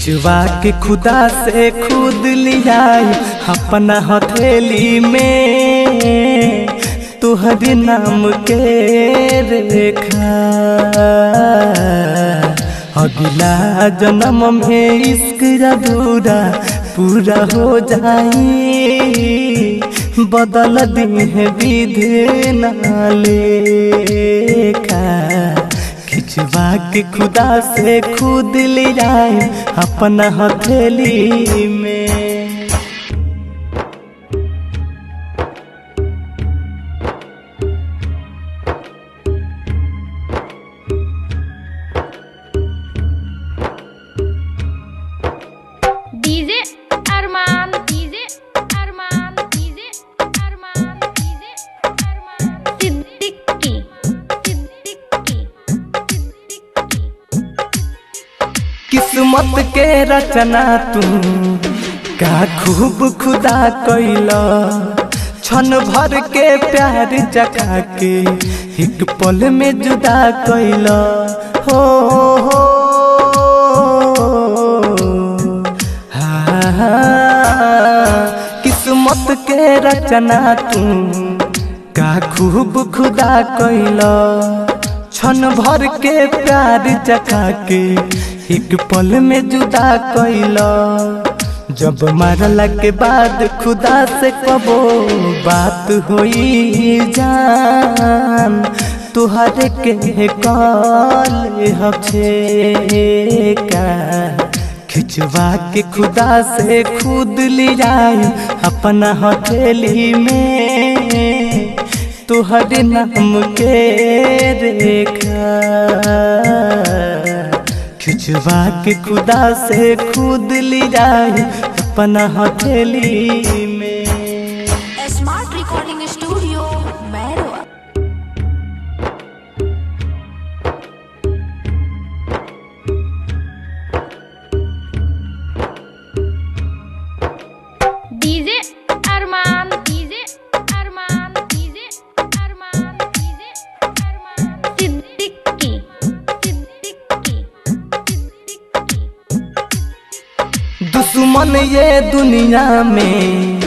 खिंचवा के खुदा से खुद लियाई अपना हथेली में तुहरे नाम के रेखा। अगला जन्म में इश्क अधूरा पूरा हो जाई, बदल दी है विधि ना लेखा। खिंचवा के खुदा से खुद ले जाए अपना हथेली में। DJ Arman, DJ Arman, DJ Arman, DJ Arman, Siddiqui, Siddiqui, Siddiqui. किस्मत के रचना तू का खूब खुदा कैला, क्षण भर के प्यार जगा के एक पल में जुदा कैला। हो किस्मत के रचना तू का खूब खुदा कैला, क्षण भर के प्यार जगा के एक पल में जुदा कैला। जब मरला के बाद खुदा से कबो बात होई जान, तुहरे के काल हछे का। खिंचवा के खुदा से खुद ले जाए अपना हथेली में तुहरे नाम के रेखा। खिंचवा के खुदा से खुद ले जाए अपना हथेली में। Smart recording studio Mairwa. DJ Arman, DJ Arman, DJ Arman, DJ Arman, Siddiqui, Siddiqui, Siddiqui. दुश्मन ये दुनिया में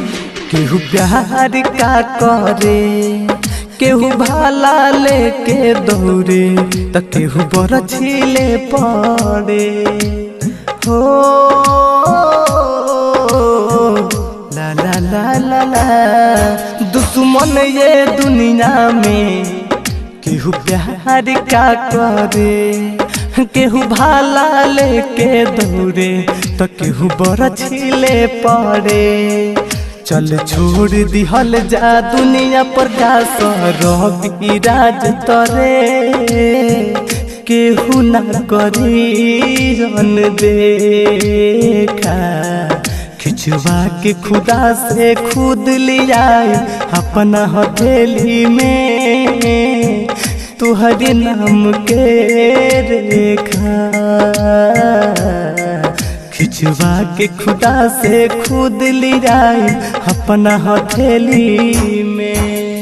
केहू प्यार का करे, केहू भाला लेके दौड़े तो केहू बरछीले पड़े। हो ला ला ला ला ला। दुश्मन ये दुनिया में केहू प्यार का करे, केहू भाला लेके दौड़े तो केहू बरछीले पड़े। चल छोड़ दिहल जा दुनिया पर का सरबी राज तरे, केहू ना करी रन देखा। खिंचवा के खुदा से खुद ले आए अपना हथेली में तुहरे नाम के रेखा। खिंचवा के खुदा से खुद ले आए अपना हथेली में।